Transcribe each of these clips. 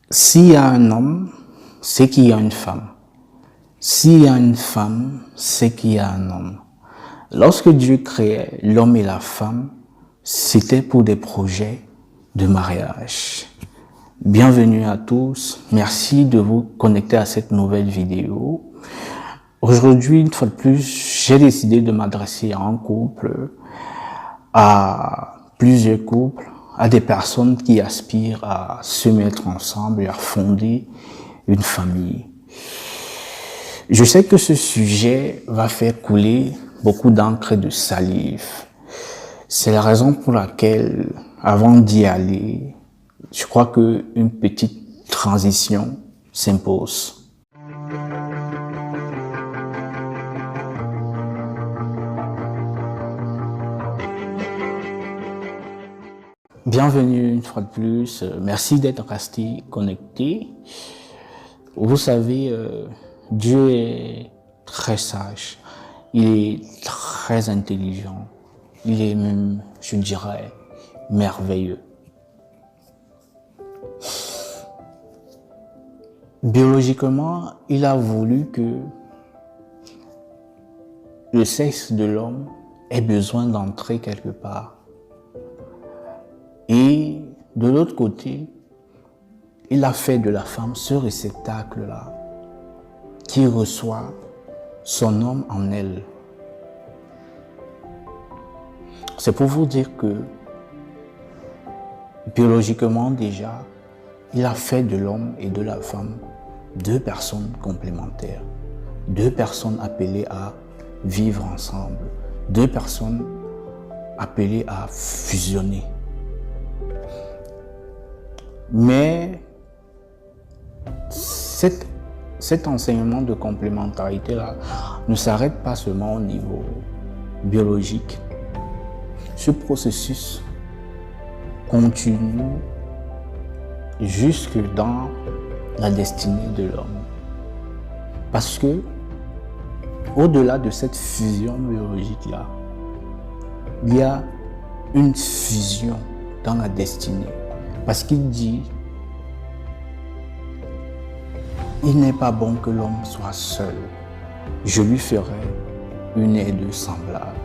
S'il y a un homme, c'est qu'il y a une femme. S'il y a une femme, c'est qu'il y a un homme. Lorsque Dieu créait l'homme et la femme, c'était pour des projets de mariage. Bienvenue à tous. Merci de vous connecter à cette nouvelle vidéo. Aujourd'hui, une fois de plus, j'ai décidé de m'adresser à un couple, à plusieurs couples, à des personnes qui aspirent à se mettre ensemble et à fonder une famille. Je sais que ce sujet va faire couler beaucoup d'encre et de salive. C'est la raison pour laquelle, avant d'y aller, je crois qu'une petite transition s'impose. Bienvenue une fois de plus. Merci d'être resté connecté. Vous savez, Dieu est très sage. Il est très intelligent. Il est même, je dirais, merveilleux. Biologiquement, il a voulu que le sexe de l'homme ait besoin d'entrer quelque part. Et de l'autre côté, il a fait de la femme ce réceptacle-là qui reçoit son homme en elle. C'est pour vous dire que, biologiquement déjà, il a fait de l'homme et de la femme deux personnes complémentaires, deux personnes appelées à vivre ensemble, deux personnes appelées à fusionner. Mais cet enseignement de complémentarité-là ne s'arrête pas seulement au niveau biologique. Ce processus continue jusque dans la destinée de l'homme. Parce que, au-delà de cette fusion biologique-là, il y a une fusion dans la destinée. Parce qu'il dit, il n'est pas bon que l'homme soit seul. Je lui ferai une aide semblable.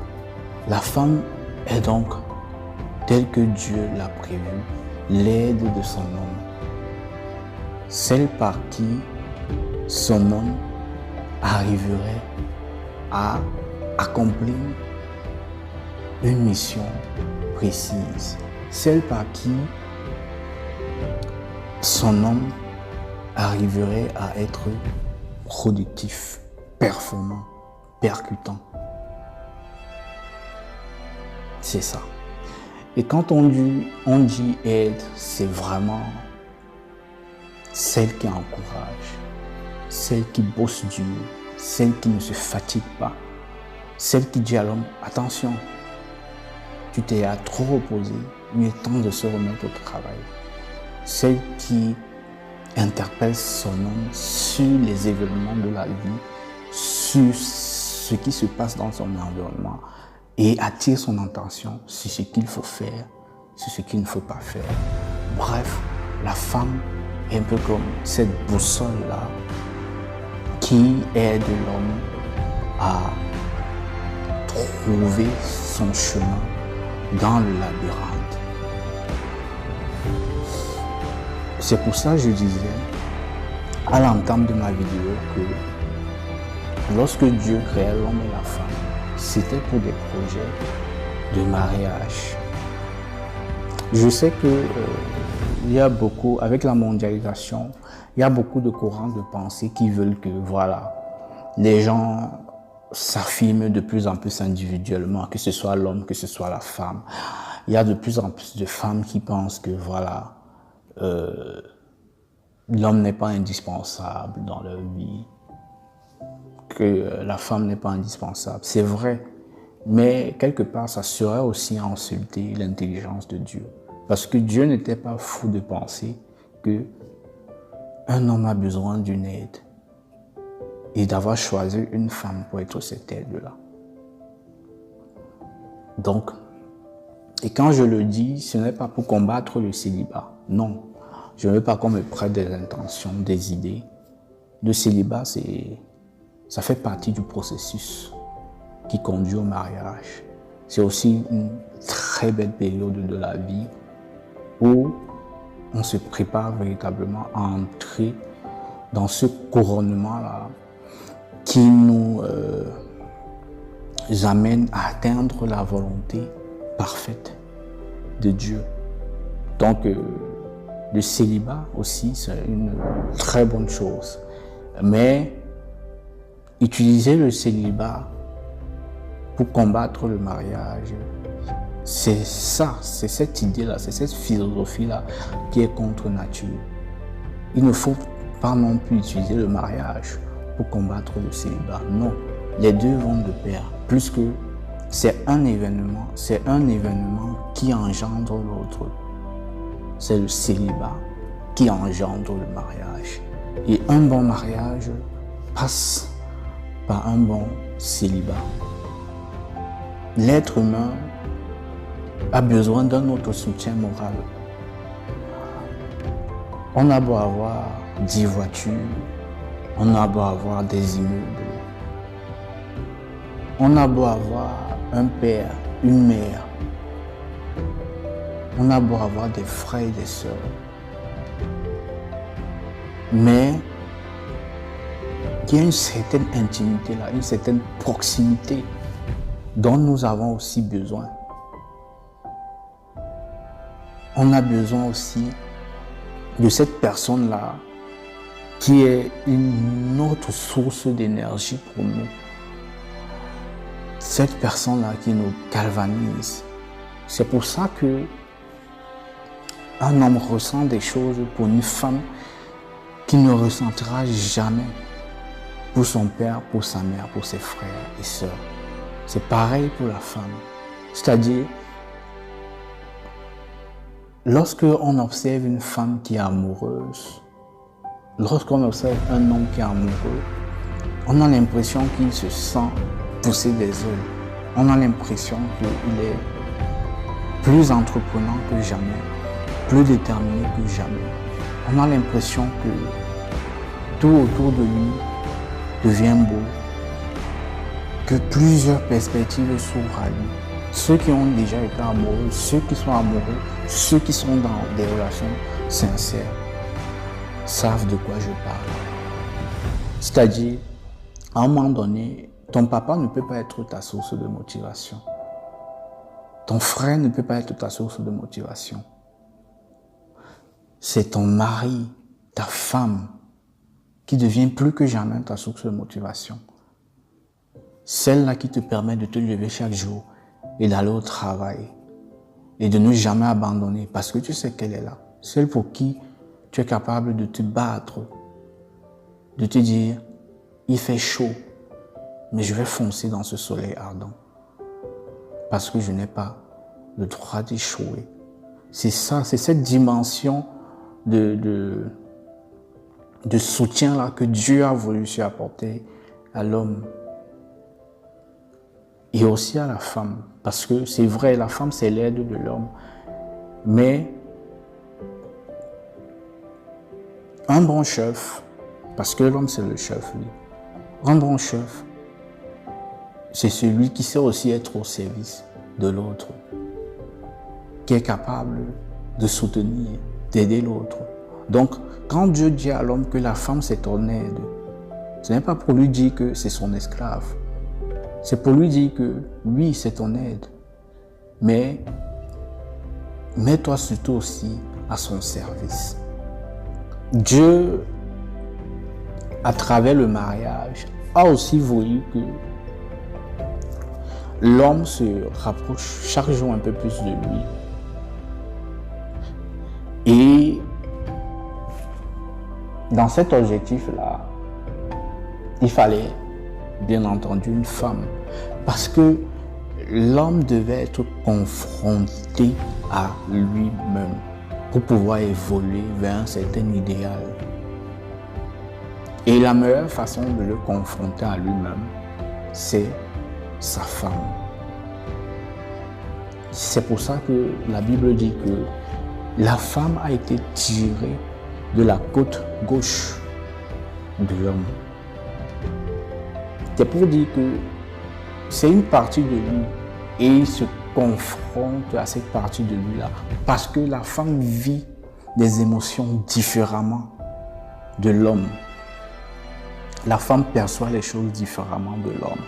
La femme est donc, telle que Dieu l'a prévu, l'aide de son homme. Celle par qui son homme arriverait à accomplir une mission précise. Celle par qui son homme arriverait à être productif, performant, percutant. C'est ça. Et quand on dit aide, c'est vraiment celle qui encourage, celle qui bosse dur, celle qui ne se fatigue pas, celle qui dit à l'homme, attention, tu t'es trop reposé, il est temps de se remettre au travail. Celle qui interpelle son homme sur les événements de la vie, sur ce qui se passe dans son environnement et attire son attention sur ce qu'il faut faire, sur ce qu'il ne faut pas faire. Bref, la femme est un peu comme cette boussole-là qui aide l'homme à trouver son chemin dans le labyrinthe. C'est pour ça que je disais à l'entame de ma vidéo que lorsque Dieu créait l'homme et la femme, c'était pour des projets de mariage. Je sais que il y a beaucoup, avec la mondialisation, il y a beaucoup de courants de pensée qui veulent que voilà, les gens s'affirment de plus en plus individuellement, que ce soit l'homme, que ce soit la femme. Il y a de plus en plus de femmes qui pensent que voilà, l'homme n'est pas indispensable dans leur vie, que la femme n'est pas indispensable. C'est vrai, mais quelque part, ça serait aussi insulter l'intelligence de Dieu. Parce que Dieu n'était pas fou de penser que un homme a besoin d'une aide et d'avoir choisi une femme pour être cette aide-là. Donc, et quand je le dis, ce n'est pas pour combattre le célibat, non. Je ne veux pas qu'on me prête des intentions, des idées. Le célibat, ça fait partie du processus qui conduit au mariage. C'est aussi une très belle période de la vie où on se prépare véritablement à entrer dans ce couronnement-là qui nous amène à atteindre la volonté parfaite de Dieu. Donc, le célibat aussi, c'est une très bonne chose. Mais utiliser le célibat pour combattre le mariage, c'est ça, c'est cette idée-là, c'est cette philosophie-là qui est contre nature. Il ne faut pas non plus utiliser le mariage pour combattre le célibat. Non, les deux vont de pair. Plus que c'est un événement qui engendre l'autre. C'est le célibat qui engendre le mariage. Et un bon mariage passe par un bon célibat. L'être humain a besoin d'un autre soutien moral. On a beau avoir 10 voitures, on a beau avoir des immeubles, on a beau avoir un père, une mère, on a beau avoir des frères et des sœurs, mais il y a une certaine intimité là, une certaine proximité dont nous avons aussi besoin. On a besoin aussi de cette personne-là qui est une autre source d'énergie pour nous. Cette personne-là qui nous galvanise. C'est pour ça que un homme ressent des choses pour une femme qu'il ne ressentira jamais pour son père, pour sa mère, pour ses frères et sœurs. C'est pareil pour la femme. C'est-à-dire, lorsque on observe une femme qui est amoureuse, lorsqu'on observe un homme qui est amoureux, on a l'impression qu'il se sent pousser des ailes. On a l'impression qu'il est plus entreprenant que jamais, plus déterminé que jamais. On a l'impression que tout autour de lui devient beau, que plusieurs perspectives s'ouvrent à lui. Ceux qui ont déjà été amoureux, ceux qui sont amoureux, ceux qui sont dans des relations sincères, savent de quoi je parle. C'est-à-dire, à un moment donné, ton papa ne peut pas être ta source de motivation. Ton frère ne peut pas être ta source de motivation. C'est ton mari, ta femme, qui devient plus que jamais ta source de motivation. Celle-là qui te permet de te lever chaque jour et d'aller au travail et de ne jamais abandonner parce que tu sais qu'elle est là. Celle pour qui tu es capable de te battre, de te dire, il fait chaud, mais je vais foncer dans ce soleil ardent parce que je n'ai pas le droit d'échouer. C'est ça, c'est cette dimension de soutien-là que Dieu a voulu s'y apporter à l'homme et aussi à la femme. Parce que c'est vrai, la femme, c'est l'aide de l'homme. Mais un bon chef, parce que l'homme, c'est le chef, lui. Un bon chef, c'est celui qui sait aussi être au service de l'autre, qui est capable de soutenir, d'aider l'autre. Donc, quand Dieu dit à l'homme que la femme, c'est ton aide, ce n'est pas pour lui dire que c'est son esclave. C'est pour lui dire que oui, c'est ton aide, mais mets-toi surtout aussi à son service. Dieu, à travers le mariage, a aussi voulu que l'homme se rapproche chaque jour un peu plus de lui. Et dans cet objectif-là, il fallait bien entendu une femme, parce que l'homme devait être confronté à lui-même pour pouvoir évoluer vers un certain idéal. Et la meilleure façon de le confronter à lui-même, c'est sa femme. C'est pour ça que la Bible dit que la femme a été tirée de la côte gauche de l'homme. C'est pour dire que c'est une partie de lui et il se confronte à cette partie de lui-là parce que la femme vit des émotions différemment de l'homme. La femme perçoit les choses différemment de l'homme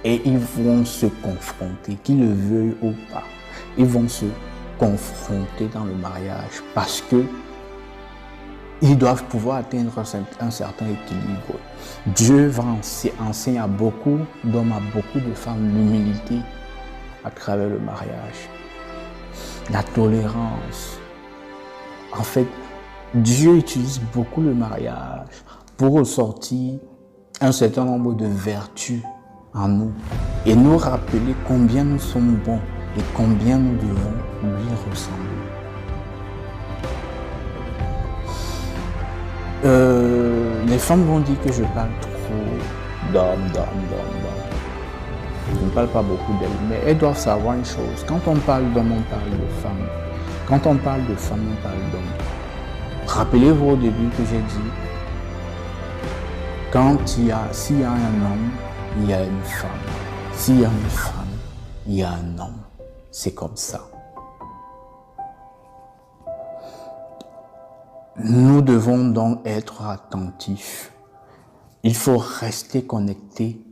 et ils vont se confronter, qu'ils le veuillent ou pas. Ils vont se confronter dans le mariage parce que ils doivent pouvoir atteindre un certain équilibre. Dieu enseigne à beaucoup d'hommes, à beaucoup de femmes l'humilité à travers le mariage, la tolérance. En fait, Dieu utilise beaucoup le mariage pour ressortir un certain nombre de vertus en nous et nous rappeler combien nous sommes bons et combien nous devons lui ressembler. Les femmes vont dire que je parle trop d'hommes. Je ne parle pas beaucoup d'elles, mais elles doivent savoir une chose. Quand on parle d'hommes, on parle de femmes. Quand on parle de femmes, on parle d'hommes. Rappelez-vous au début que j'ai dit, s'il y a un homme, il y a une femme. S'il y a une femme, il y a un homme. C'est comme ça. Nous devons donc être attentifs. Il faut rester connecté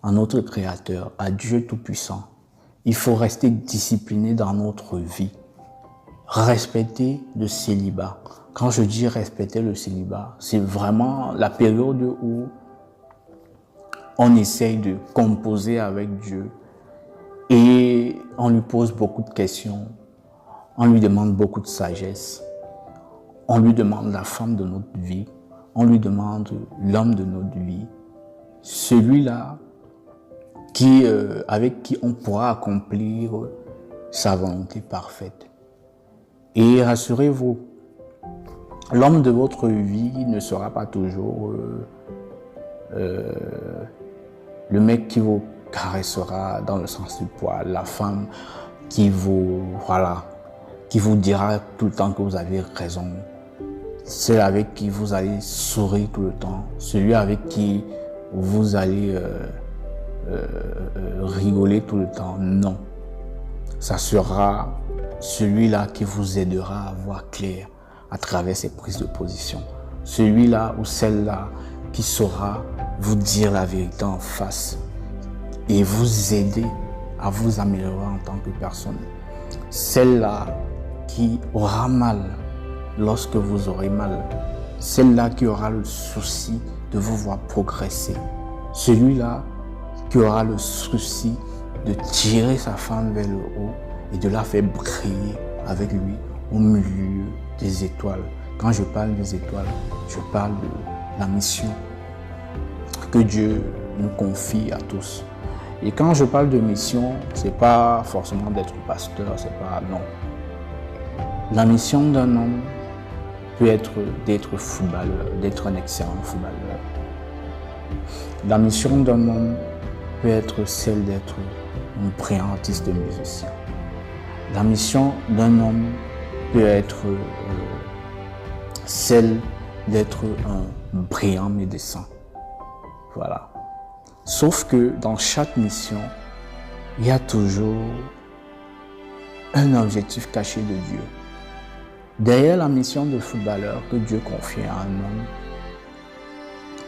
à notre Créateur, à Dieu Tout-Puissant. Il faut rester discipliné dans notre vie. Respecter le célibat. Quand je dis respecter le célibat, c'est vraiment la période où on essaye de composer avec Dieu et on lui pose beaucoup de questions, on lui demande beaucoup de sagesse. On lui demande la femme de notre vie, on lui demande l'homme de notre vie, celui-là avec qui on pourra accomplir sa volonté parfaite. Et rassurez-vous, l'homme de votre vie ne sera pas toujours le mec qui vous caressera dans le sens du poil, la femme qui vous dira tout le temps que vous avez raison. Celui avec qui vous allez sourire tout le temps, celui avec qui vous allez rigoler tout le temps. Non. Ça sera celui-là qui vous aidera à voir clair à travers ses prises de position. Celui-là ou celle-là qui saura vous dire la vérité en face et vous aider à vous améliorer en tant que personne. Celle-là qui aura mal lorsque vous aurez mal, celle-là qui aura le souci de vous voir progresser, celui-là qui aura le souci de tirer sa femme vers le haut et de la faire briller avec lui au milieu des étoiles. Quand je parle des étoiles, je parle de la mission que Dieu nous confie à tous. Et quand je parle de mission, c'est pas forcément d'être pasteur, c'est pas non. La mission d'un homme peut être d'être footballeur, d'être un excellent footballeur. La mission d'un homme peut être celle d'être un brillant artiste musicien. La mission d'un homme peut être celle d'être un brillant médecin. Voilà. Sauf que dans chaque mission, il y a toujours un objectif caché de Dieu. Derrière la mission de footballeur que Dieu confie à un homme,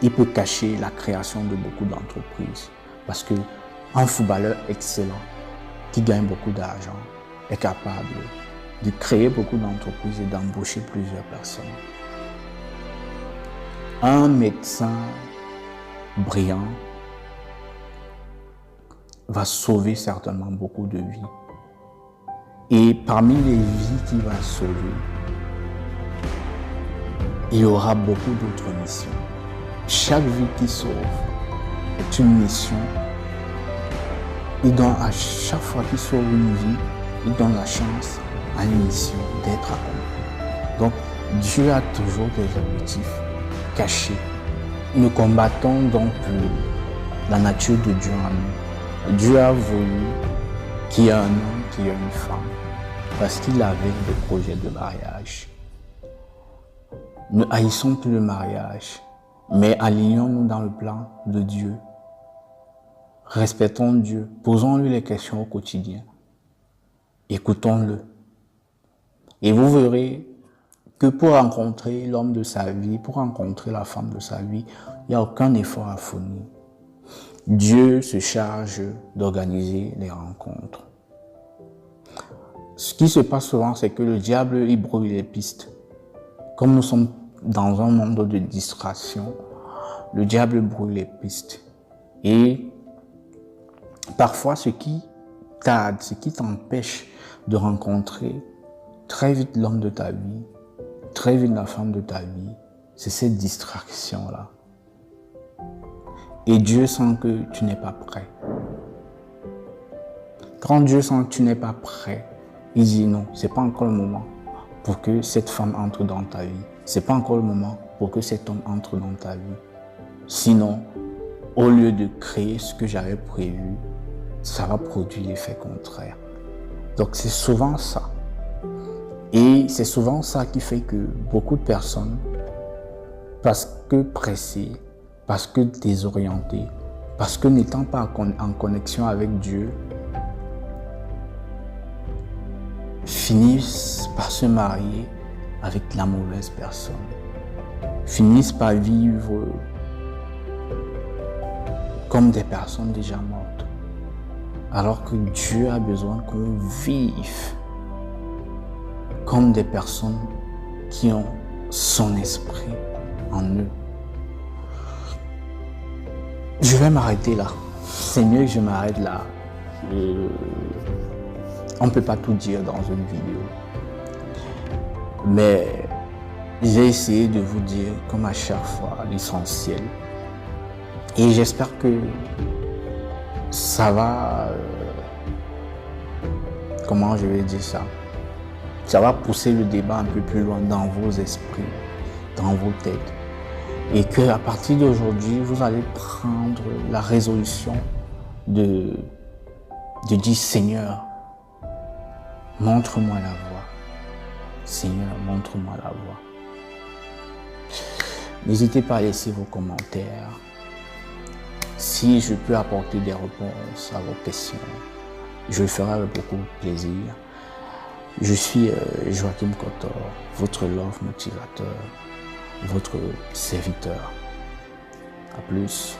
il peut cacher la création de beaucoup d'entreprises. Parce qu'un footballeur excellent, qui gagne beaucoup d'argent, est capable de créer beaucoup d'entreprises et d'embaucher plusieurs personnes. Un médecin brillant va sauver certainement beaucoup de vies. Et parmi les vies qu'il va sauver, il y aura beaucoup d'autres missions. Chaque vie qu'il sauve est une mission. Et donc, à chaque fois qu'il sauve une vie, il donne la chance à une mission d'être accomplie. Donc, Dieu a toujours des objectifs cachés. Nous combattons donc la nature de Dieu en nous. Dieu a voulu qu'il y ait un homme, qu'il y ait une femme, parce qu'il avait des projets de mariage. Ne haïssons plus le mariage, mais alignons-nous dans le plan de Dieu. Respectons Dieu, posons-lui les questions au quotidien. Écoutons-le. Et vous verrez que pour rencontrer l'homme de sa vie, pour rencontrer la femme de sa vie, il n'y a aucun effort à fournir. Dieu se charge d'organiser les rencontres. Ce qui se passe souvent, c'est que le diable, il brouille les pistes. Comme nous sommes dans un monde de distraction, le diable brouille les pistes. Et parfois, ce qui tarde, ce qui t'empêche de rencontrer très vite l'homme de ta vie, très vite la femme de ta vie, c'est cette distraction-là. Et Dieu sent que tu n'es pas prêt. Quand Dieu sent que tu n'es pas prêt, il dit non, c'est pas encore le moment pour que cette femme entre dans ta vie. C'est pas encore le moment pour que cet homme entre dans ta vie. Sinon, au lieu de créer ce que j'avais prévu, ça va produire l'effet contraire. Donc c'est souvent ça. Et c'est souvent ça qui fait que beaucoup de personnes, parce que pressées, parce que désorientées, parce que n'étant pas en connexion avec Dieu, finissent par se marier avec la mauvaise personne, finissent par vivre comme des personnes déjà mortes, alors que Dieu a besoin qu'on vive comme des personnes qui ont son esprit en eux. Je vais m'arrêter là. C'est mieux que je m'arrête là. On ne peut pas tout dire dans une vidéo. Mais j'ai essayé de vous dire, comme à chaque fois, l'essentiel. Et j'espère que ça va... comment je vais dire ça? Ça va pousser le débat un peu plus loin dans vos esprits, dans vos têtes. Et qu'à partir d'aujourd'hui, vous allez prendre la résolution de dire Seigneur, montre-moi la voie. Seigneur, montre-moi la voie. N'hésitez pas à laisser vos commentaires. Si je peux apporter des réponses à vos questions, je le ferai avec beaucoup de plaisir. Je suis Joachim Kotor, votre love motivateur, votre serviteur. À plus.